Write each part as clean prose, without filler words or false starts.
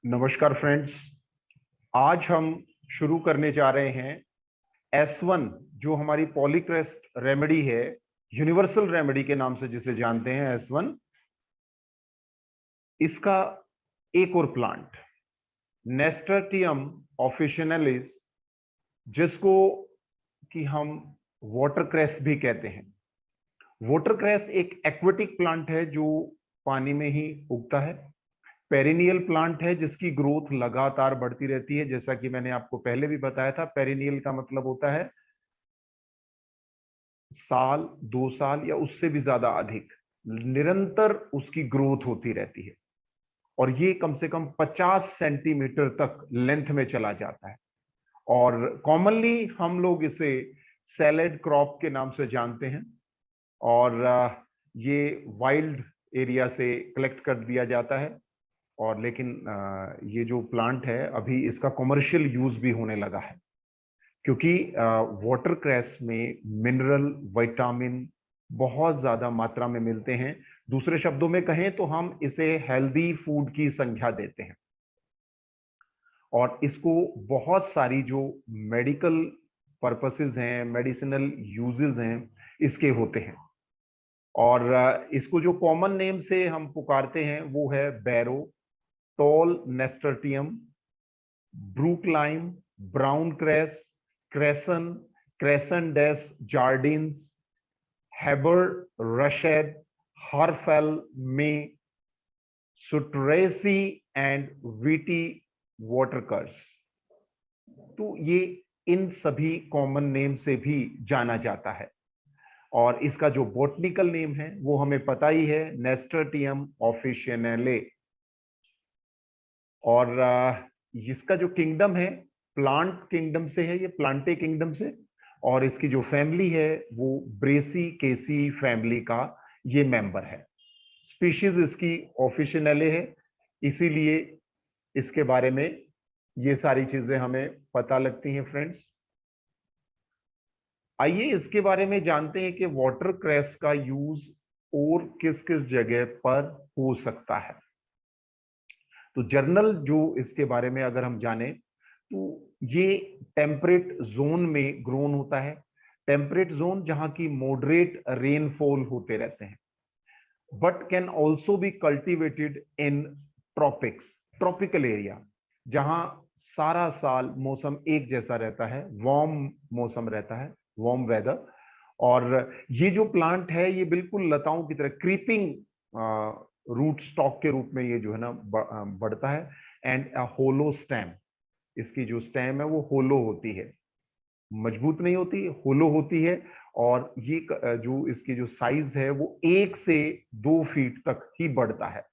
नमस्कार फ्रेंड्स, आज हम शुरू करने जा रहे हैं S1 जो हमारी पॉलीक्रेस्ट रेमेडी है, यूनिवर्सल रेमेडी के नाम से जिसे जानते हैं S1। इसका एक और प्लांट नेस्टर्टियम ऑफिशिनलिस, जिसको कि हम वाटरक्रेस भी कहते हैं। वाटरक्रेस एक एक्वेटिक प्लांट है जो पानी में ही उगता है। पेरिनियल प्लांट है जिसकी ग्रोथ लगातार बढ़ती रहती है। जैसा कि मैंने आपको पहले भी बताया था, पेरिनियल का मतलब होता है साल, 2 साल या उससे भी ज्यादा अधिक निरंतर उसकी ग्रोथ होती रहती है, और ये कम से कम 50 सेंटीमीटर तक लेंथ में चला जाता है। और कॉमनली हम लोग इसे सैलेड क्रॉप के नाम से जानते हैं। और ये वाइल्ड एरिया से कलेक्ट कर दिया जाता है। और लेकिन ये जो प्लांट है अभी इसका कमर्शियल यूज भी होने लगा है, क्योंकि वाटरक्रेस में मिनरल, विटामिन बहुत ज्यादा मात्रा में मिलते हैं। दूसरे शब्दों में कहें तो हम इसे हेल्दी फूड की संज्ञा देते हैं। और इसको बहुत सारी जो मेडिकल पर्पसेस हैं, मेडिसिनल यूजेस हैं, इसके होते हैं। और इसको जो कॉमन नेम से हम पुकारते हैं वो है बैरो, toll नेस्टर्टियम, ब्रूकलाइम, brown cress, Cresson, Cresson डेस जार्डिन्स, हेबर रशेद, हरफेल में, सुटरेसी एंड वीटी वाटरकर्स। तो ये इन सभी कॉमन नेम से भी जाना जाता है। और इसका जो बॉटनिकल नेम है वो हमें पता ही है, नेस्टर्टियम ऑफिशिनले। और इसका जो किंगडम है प्लांट किंगडम से है, ये प्लांटे किंगडम से। और इसकी जो फैमिली है वो ब्रेसी केसी फैमिली का ये मेंबर है। स्पीशीज इसकी ऑफिशिनले है, इसीलिए इसके बारे में ये सारी चीजें हमें पता लगती हैं फ्रेंड्स। आइए इसके बारे में जानते हैं कि वाटरक्रेस का यूज और किस किस जगह पर हो सकता है। तो जर्नल जो इसके बारे में अगर हम जाने तो ये टेम्परेट जोन में ग्रोन होता है। टेम्परेट जोन जहां की मॉडरेट रेनफॉल होते रहते हैं, but can also be cultivated in tropics, tropical area, जहां सारा साल मौसम एक जैसा रहता है, वार्म मौसम रहता है, वार्म वेदर। और ये जो प्लांट है ये बिल्कुल लताओं की तरह क्रीपिंग रूट स्टॉक के रूप में ये जो है ना बढ़ता है। एंड होलो स्टेम, इसकी जो स्टेम है वो होलो होती है, मजबूत नहीं होती, होलो होती है। और ये जो इसकी जो साइज है वो 1 से 2 फीट तक ही बढ़ता है।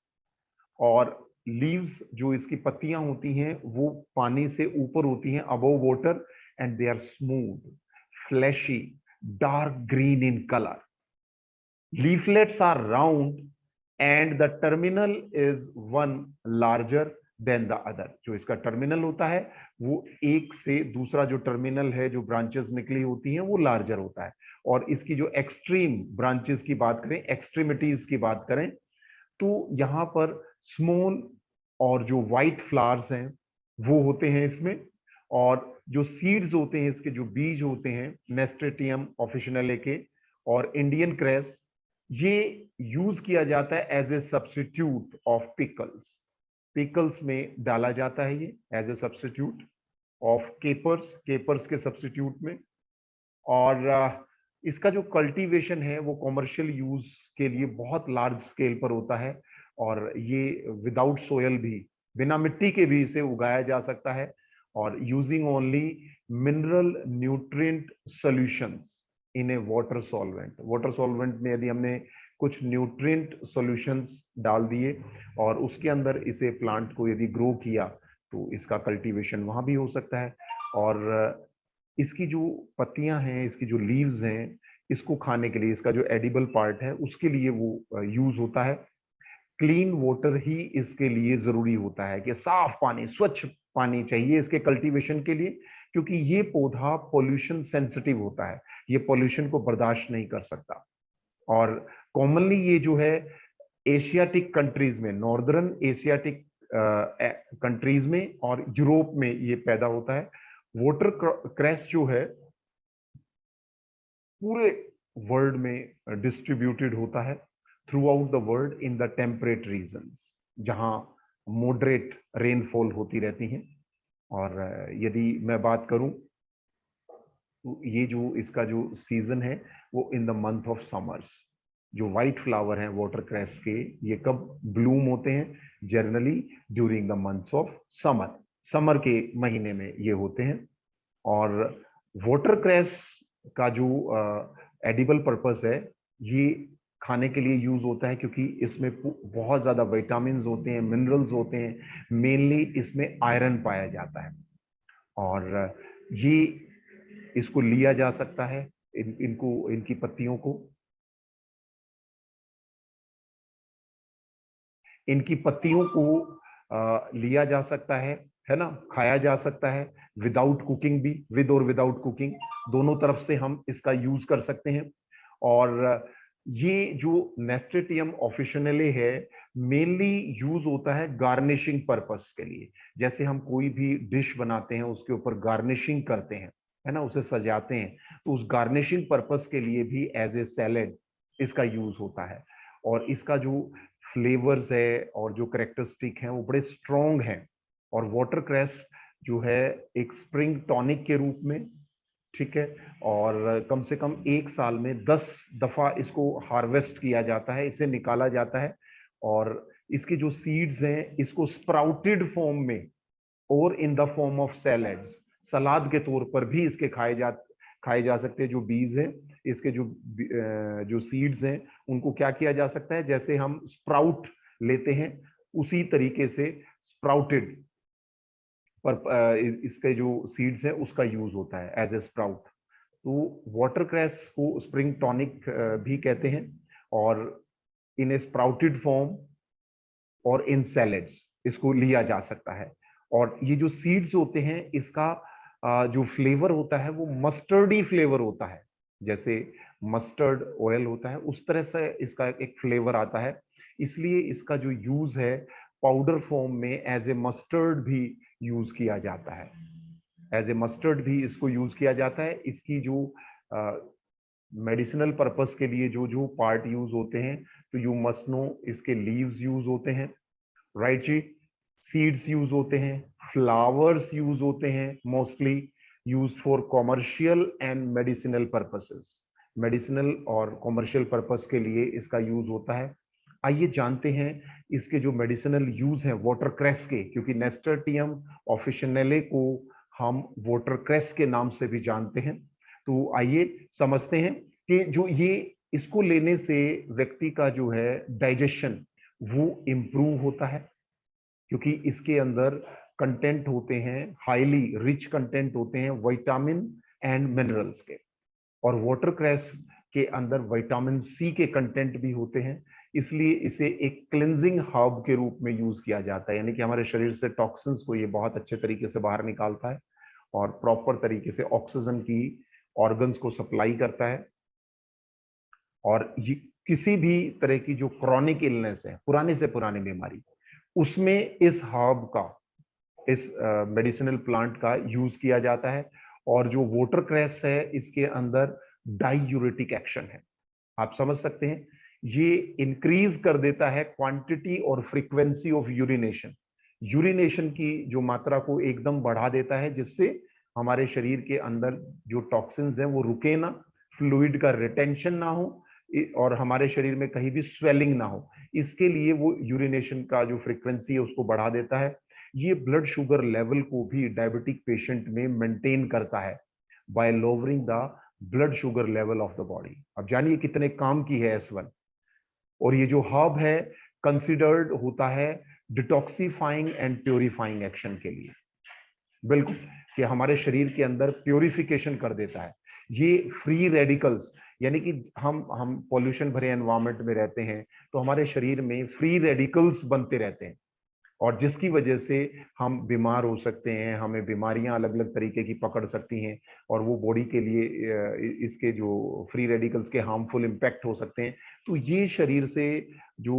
और लीव्स, जो इसकी पत्तियां होती हैं वो पानी से ऊपर होती हैं, above water, and they are smooth, fleshy, dark green in colour. Leaflets are round and the terminal is one larger than the other. जो इसका टर्मिनल होता है वो एक से दूसरा जो टर्मिनल है, जो ब्रांचेस निकली होती हैं, वो लार्जर होता है। और इसकी जो एक्सट्रीम ब्रांचेस की बात करें, एक्सट्रीमिटीज की बात करें, तो यहां पर स्मॉल और जो व्हाइट फ्लावर्स हैं वो होते हैं इसमें। और जो सीड्स होते हैं, इसके जो बीज होते हैं नेस्टेटियम ऑफिशिनले के और इंडियन क्रेस, ये यूज किया जाता है as a substitute of pickles. Pickles में डाला जाता है ये as a substitute of capers, capers के सब्स्टिट्यूट में। और इसका जो कल्टीवेशन है वो कॉमर्शियल यूज के लिए बहुत लार्ज स्केल पर होता है। और ये विदाउट सोयल भी, बिना मिट्टी के भी इसे उगाया जा सकता है। और using only mineral nutrient solutions इन ए वाटर सॉल्वेंट। वाटर सॉल्वेंट में यदि हमने कुछ न्यूट्रिएंट सॉल्यूशंस डाल दिए और उसके अंदर इसे प्लांट को यदि ग्रो किया तो इसका कल्टीवेशन वहां भी हो सकता है। और इसकी जो पत्तियां हैं, इसकी जो लीव्स हैं, इसको खाने के लिए, इसका जो एडिबल पार्ट है उसके लिए वो यूज होता है। क्लीन वाटर ही इसके लिए जरूरी होता है, कि साफ पानी, स्वच्छ पानी चाहिए इसके कल्टीवेशन के लिए, क्योंकि ये पौधा पॉल्यूशन सेंसिटिव होता है, ये पॉल्यूशन को बर्दाश्त नहीं कर सकता। और कॉमनली ये जो है एशियाटिक कंट्रीज में, नॉर्दर्न एशियाटिक कंट्रीज में और यूरोप में ये पैदा होता है। वाटर क्रैस जो है पूरे वर्ल्ड में डिस्ट्रीब्यूटेड होता है throughout the world in the temperate regions, जहां मॉडरेट रेनफॉल होती रहती है। और यदि मैं बात करूं तो ये जो इसका जो सीजन है वो in the month of summers. जो व्हाइट फ्लावर हैं वाटर क्रैस के, ये कब ब्लूम होते हैं? Generally during the months of summer, summer के महीने में ये होते हैं। और वाटर क्रैस का जो एडिबल पर्पस है, ये खाने के लिए यूज होता है क्योंकि इसमें बहुत ज्यादा विटामिन होते हैं, मिनरल्स होते हैं, मेनली इसमें आयरन पाया जाता है। और ये इसको लिया जा सकता है, इनको इनकी पत्तियों को, इनकी पत्तियों को लिया जा सकता है ना, खाया जा सकता है विदाउट कुकिंग भी, विद और विदाउट कुकिंग दोनों तरफ से हम इसका यूज कर सकते हैं। और ये जो नेस्टेटियम ऑफिशिनले है मेनली यूज होता है गार्निशिंग पर्पस के लिए। जैसे हम कोई भी डिश बनाते हैं उसके ऊपर गार्निशिंग करते हैं, है ना, उसे सजाते हैं, तो उस गार्निशिंग पर्पस के लिए भी एज ए सैलेड इसका यूज होता है। और इसका जो फ्लेवर्स है और जो करेक्टरिस्टिक हैं वो बड़े स्ट्रॉन्ग हैं। और वाटर क्रैस जो है एक स्प्रिंग टॉनिक के रूप में, ठीक है, और कम से कम एक साल में 10 दफा इसको हार्वेस्ट किया जाता है, इसे निकाला जाता है। और इसके जो सीड्स हैं इसको स्प्राउटेड फॉर्म में और in the form of salads, सलाद के तौर पर भी इसके खाए जा सकते हैं। जो बीज हैं इसके, जो सीड्स हैं, उनको क्या किया जा सकता है, जैसे हम स्प्राउट लेते हैं उसी तरीके से स्प्राउटेड पर इसके जो सीड्स हैं उसका यूज होता है एज ए स्प्राउट। तो वाटर क्रैस को स्प्रिंग टॉनिक भी कहते हैं, और इन ए स्प्राउटेड फॉर्म और इन सैलेड्स इसको लिया जा सकता है। और ये जो सीड्स होते हैं इसका जो फ्लेवर होता है वो मस्टर्डी फ्लेवर होता है, जैसे मस्टर्ड ऑयल होता है उस तरह से इसका एक फ्लेवर आता है। इसलिए इसका जो यूज है पाउडर फॉर्म में एज ए मस्टर्ड भी यूज किया जाता है, एज ए मस्टर्ड भी इसको यूज किया जाता है। इसकी जो मेडिसिनल पर्पस के लिए जो जो पार्ट यूज होते हैं, तो यू मस्ट नो इसके लीव्स यूज होते हैं, राइट जी, सीड्स यूज होते हैं, फ्लावर्स यूज होते हैं, mostly use for commercial and medicinal purposes. Medicinal और कॉमर्शियल पर्पस के लिए इसका यूज होता है। आइए जानते हैं इसके जो मेडिसिनल यूज हैं वाटर क्रैस के, क्योंकि नेस्टर्टियम ऑफिशिनले को हम वाटर क्रैस के नाम से भी जानते हैं। तो आइए समझते हैं कि जो ये इसको लेने से व्यक्ति का जो है डाइजेशन वो इम्प्रूव होता है, क्योंकि इसके अंदर कंटेंट होते हैं, हाईली रिच कंटेंट होते हैं विटामिन एंड मिनरल्स के। और वाटर क्रैस के अंदर विटामिन सी के कंटेंट भी होते हैं, इसलिए इसे एक क्लिनजिंग हर्ब के रूप में यूज किया जाता है। यानी कि हमारे शरीर से टॉक्सिन्स को ये बहुत अच्छे तरीके से बाहर निकालता है और प्रॉपर तरीके से ऑक्सीजन की ऑर्गन्स को सप्लाई करता है। और ये किसी भी तरह की जो क्रॉनिक इलनेस है, पुराने से पुरानी बीमारी, उसमें इस हर्ब का, इस मेडिसिनल प्लांट का यूज किया जाता है। और जो वाटर क्रैस है इसके अंदर डाईयूरेटिक एक्शन है, आप समझ सकते हैं, ये इंक्रीज कर देता है क्वांटिटी और फ्रीक्वेंसी ऑफ यूरिनेशन, यूरिनेशन की जो मात्रा को एकदम बढ़ा देता है, जिससे हमारे शरीर के अंदर जो टॉक्सिन्स हैं वो रुके ना, फ्लूइड का रिटेंशन ना हो, और हमारे शरीर में कहीं भी स्वेलिंग ना हो। इसके लिए वो यूरिनेशन का जो फ्रीक्वेंसी है उसको बढ़ा देता है। ये ब्लड शुगर लेवल को भी डायबिटिक पेशेंट में मेंटेन करता है bye lowering the blood sugar level of the body. अब जानिए कितने काम की है S1। और ये जो हर्ब है कंसिडर्ड होता है डिटॉक्सिफाइंग एंड प्योरीफाइंग एक्शन के लिए, बिल्कुल, कि हमारे शरीर के अंदर प्योरिफिकेशन कर देता है। ये फ्री रेडिकल्स, यानी कि हम पॉल्यूशन भरे एनवायरनमेंट में रहते हैं तो हमारे शरीर में फ्री रेडिकल्स बनते रहते हैं, और जिसकी वजह से हम बीमार हो सकते हैं, हमें बीमारियां अलग अलग तरीके की पकड़ सकती हैं, और वो बॉडी के लिए इसके जो फ्री रेडिकल्स के हार्मफुल इम्पैक्ट हो सकते हैं। तो ये शरीर से जो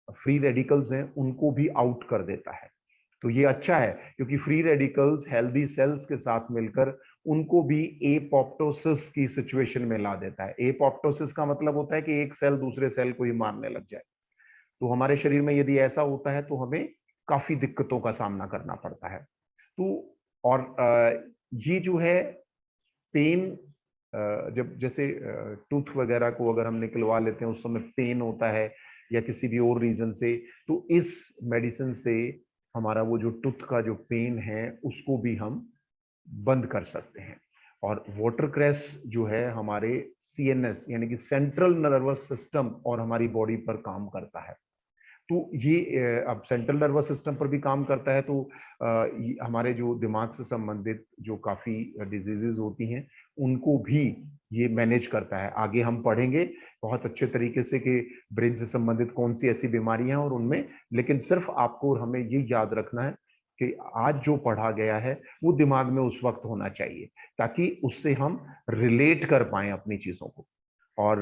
फ्री रेडिकल्स हैं उनको भी आउट कर देता है। तो ये अच्छा है क्योंकि फ्री रेडिकल्स हेल्दी सेल्स के साथ मिलकर उनको भी एपोप्टोसिस की सिचुएशन में ला देता है। एपोप्टोसिस का मतलब होता है कि एक सेल दूसरे सेल को ही मारने लग जाए। तो हमारे शरीर में यदि ऐसा होता है तो हमें काफी दिक्कतों का सामना करना पड़ता है। तो और ये जो है पेन, जब जैसे टूथ वगैरह को अगर हम निकलवा लेते हैं उस समय पेन होता है या किसी भी और रीजन से, तो इस मेडिसिन से हमारा वो जो टूथ का जो पेन है उसको भी हम बंद कर सकते हैं। और वाटर क्रैस जो है हमारे सीएनएस यानी कि सेंट्रल नर्वस सिस्टम और हमारी बॉडी पर काम करता है। तो ये अब सेंट्रल नर्वस सिस्टम पर भी काम करता है, तो हमारे जो दिमाग से संबंधित जो काफी डिजीजेज होती हैं उनको भी ये मैनेज करता है। आगे हम पढ़ेंगे बहुत अच्छे तरीके से कि ब्रेन से संबंधित कौन सी ऐसी बीमारियां हैं और उनमें, लेकिन सिर्फ आपको और हमें ये याद रखना है कि आज जो पढ़ा गया है वो दिमाग में उस वक्त होना चाहिए ताकि उससे हम रिलेट कर पाए अपनी चीजों को। और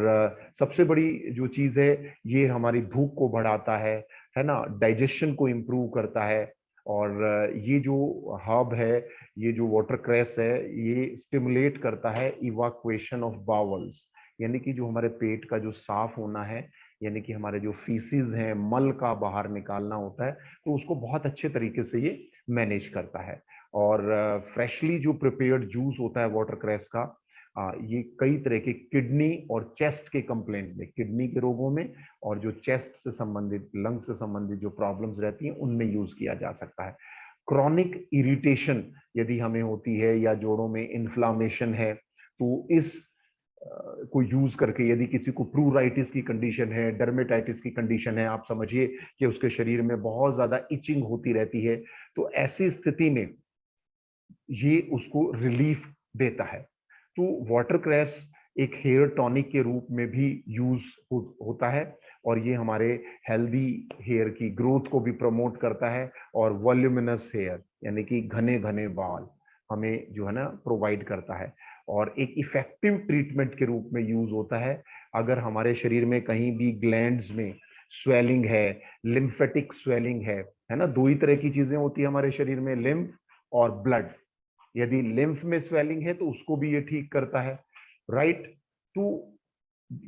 सबसे बड़ी जो चीज है ये हमारी भूख को बढ़ाता है ना, डाइजेशन को इम्प्रूव करता है। और ये जो हर्ब है, ये जो वाटर क्रैस है, ये स्टिमुलेट करता है इवाक्वेशन ऑफ बावल्स, यानी कि जो हमारे पेट का जो साफ होना है, यानी कि हमारे जो फीसिस हैं, मल का बाहर निकालना होता है, तो उसको बहुत अच्छे तरीके से ये मैनेज करता है। और फ्रेशली जो प्रिपेयर्ड जूस होता है वाटर क्रैस का, ये कई तरह के किडनी और चेस्ट के कंप्लेंट में, किडनी के रोगों में और जो चेस्ट से संबंधित, लंग से संबंधित जो प्रॉब्लम्स रहती हैं उनमें यूज किया जा सकता है। क्रॉनिक इरिटेशन यदि हमें होती है या जोड़ों में इन्फ्लामेशन है, तो इस को यूज करके, यदि किसी को प्लूराइटिस की कंडीशन है, डर्मेटाइटिस की कंडीशन है, आप समझिए कि उसके शरीर में बहुत ज्यादा इचिंग होती रहती है, तो ऐसी स्थिति में ये उसको रिलीफ देता है। तो वाटर क्रैस एक हेयर टॉनिक के रूप में भी यूज होता है और ये हमारे हेल्दी हेयर की ग्रोथ को भी प्रमोट करता है और वॉल्यूमिनस हेयर यानी कि घने घने बाल हमें जो है ना प्रोवाइड करता है। और एक इफेक्टिव ट्रीटमेंट के रूप में यूज होता है अगर हमारे शरीर में कहीं भी ग्लैंड्स में स्वेलिंग है, लिम्फेटिक स्वेलिंग है ना, दो ही तरह की चीजें होती है हमारे शरीर में, लिम्फ और ब्लड। यदि लिम्फ में स्वेलिंग है तो उसको भी ये ठीक करता है, राइट। तो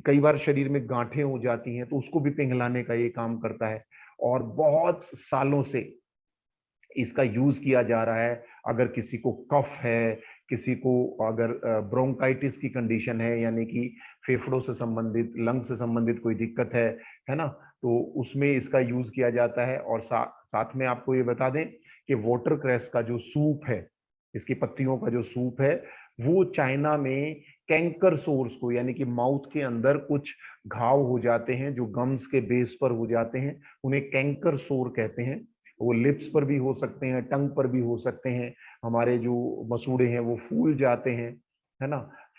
कई बार शरीर में गांठें हो जाती हैं तो उसको भी पिघलाने का ये काम करता है। और बहुत सालों से इसका यूज किया जा रहा है। अगर किसी को कफ है, किसी को अगर ब्रोंकाइटिस की कंडीशन है यानी कि फेफड़ों से संबंधित, लंग से संबंधित कोई दिक्कत है ना, तो उसमें इसका यूज किया जाता है। और साथ में आपको ये बता दें कि वाटर क्रैस का जो सूप है, इसकी पत्तियों का जो सूप है, वो चाइना में कैंकर सोर्स को, यानी कि माउथ के अंदर कुछ घाव हो जाते हैं जो गम्स के बेस पर हो जाते हैं, उन्हें कैंकर सोर कहते हैं। वो लिप्स पर भी हो सकते हैं, टंग पर भी हो सकते हैं, हमारे जो मसूड़े हैं वो फूल जाते हैं, है ना,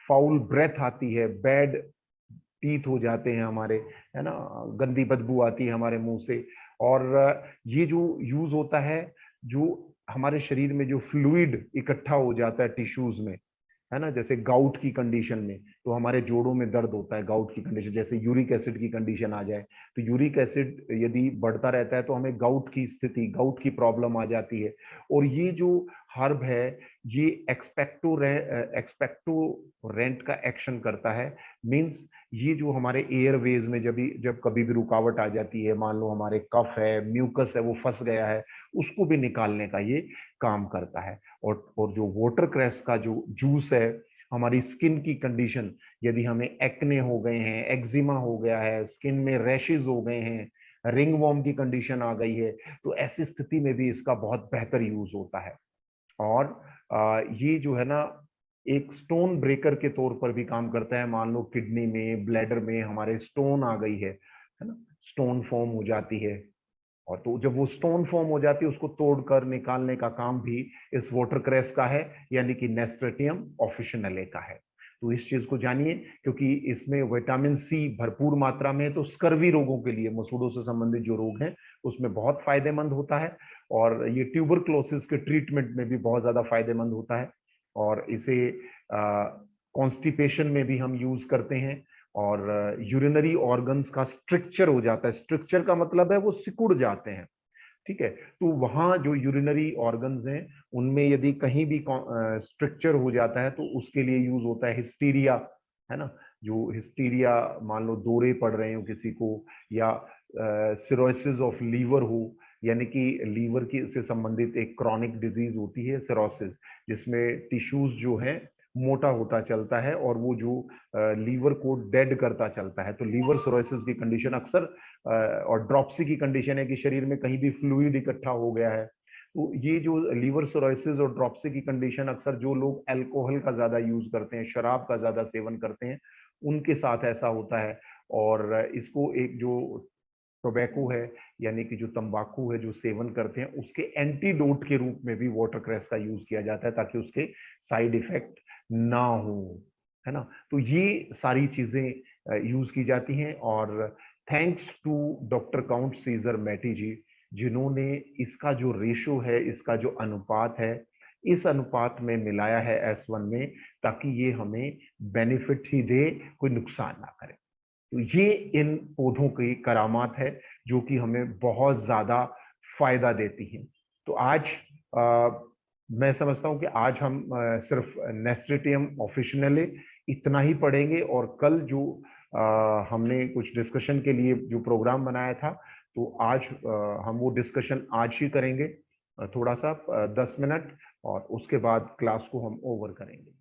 फाउल ब्रेथ आती है, बैड टीथ हो जाते हैं हमारे, है ना, गंदी बदबू आती है हमारे मुंह से। और ये जो यूज होता है, जो हमारे शरीर में जो फ्लूइड इकट्ठा हो जाता है टिश्यूज में, है ना, जैसे गाउट की कंडीशन में, तो हमारे जोड़ों में दर्द होता है गाउट की कंडीशन, जैसे यूरिक एसिड की कंडीशन आ जाए, तो यूरिक एसिड यदि बढ़ता रहता है तो हमें गाउट की स्थिति, गाउट की प्रॉब्लम आ जाती है। और ये जो हर्ब है, ये एक्सपेक्टोरेंट का एक्शन करता है। मींस ये जो हमारे एयरवेज में जब कभी भी रुकावट आ जाती है, मान लो हमारे कफ है, म्यूकस है, वो फंस गया है, उसको भी निकालने का ये काम करता है। और जो वाटर क्रैस का जो जूस है, हमारी स्किन की कंडीशन, यदि हमें एक्ने हो गए हैं, एक्जिमा हो गया है, स्किन में रैशेज हो गए हैं, रिंग वॉर्म की कंडीशन आ गई है, तो ऐसी स्थिति में भी इसका बहुत बेहतर यूज होता है। और ये जो है ना एक स्टोन ब्रेकर के तौर पर भी काम करता है। मान लो किडनी में, ब्लैडर में हमारे स्टोन आ गई है ना, स्टोन फॉर्म हो जाती है, और तो जब वो स्टोन फॉर्म हो जाती है उसको तोड़कर निकालने का काम भी इस वाटर क्रैस का है, यानी कि नेस्ट्रेटियम ऑफिशिनले का है। तो इस चीज को जानिए क्योंकि इसमें विटामिन सी भरपूर मात्रा में है, तो स्कर्वी रोगों के लिए, मसूड़ों से संबंधित जो रोग हैं उसमें बहुत फायदेमंद होता है। और ये ट्यूबरक्लोसिस के ट्रीटमेंट में भी बहुत ज्यादा फायदेमंद होता है। और इसे कॉन्स्टिपेशन में भी हम यूज करते हैं, और यूरिनरी ऑर्गन्स का स्ट्रक्चर हो जाता है, स्ट्रक्चर का मतलब है वो सिकुड़ जाते हैं, ठीक है। तो वहां जो यूरिनरी ऑर्गन्स हैं उनमें यदि कहीं भी स्ट्रक्चर हो जाता है तो उसके लिए यूज होता है हिस्टीरिया, है ना। जो हिस्टीरिया, मान लो दौरे पड़ रहे हो किसी को, या सिरोसिस ऑफ लीवर हो, यानी कि लीवर की से संबंधित एक क्रॉनिक डिजीज होती है सिरोसिस, जिसमें टिश्यूज जो है मोटा होता चलता है और वो जो लीवर को डेड करता चलता है, तो लीवर सिरोसिस की कंडीशन अक्सर और ड्रॉप्सी की कंडीशन है कि शरीर में कहीं भी फ्लूइड इकट्ठा हो गया है। तो ये जो लीवर सिरोसिस और ड्रॉप्सी की कंडीशन, अक्सर जो लोग अल्कोहल का ज्यादा यूज करते हैं, शराब का ज्यादा सेवन करते हैं, उनके साथ ऐसा होता है। और इसको एक जो टोबैको है, यानी कि जो तंबाकू है जो सेवन करते हैं, उसके एंटीडोट के रूप में भी वाटर क्रैस का यूज किया जाता है, ताकि उसके साइड इफेक्ट ना हो, है ना। तो ये सारी चीजें यूज की जाती हैं, और thanks to doctor Count Caesar Mattei ji, जिन्होंने इसका जो रेशो है, इसका जो अनुपात है, इस अनुपात में मिलाया है S1 में, ताकि ये हमें बेनिफिट ही दे, कोई नुकसान ना करे। तो ये इन पौधों की करामात है जो कि हमें बहुत ज्यादा फायदा देती हैं। तो आज मैं समझता हूं कि आज हम सिर्फ नेस्टेरियम ऑफिशिनली इतना ही पढ़ेंगे, और कल जो हमने कुछ डिस्कशन के लिए जो प्रोग्राम बनाया था, तो आज हम वो डिस्कशन आज ही करेंगे, थोड़ा सा 10 मिनट, और उसके बाद क्लास को हम ओवर करेंगे।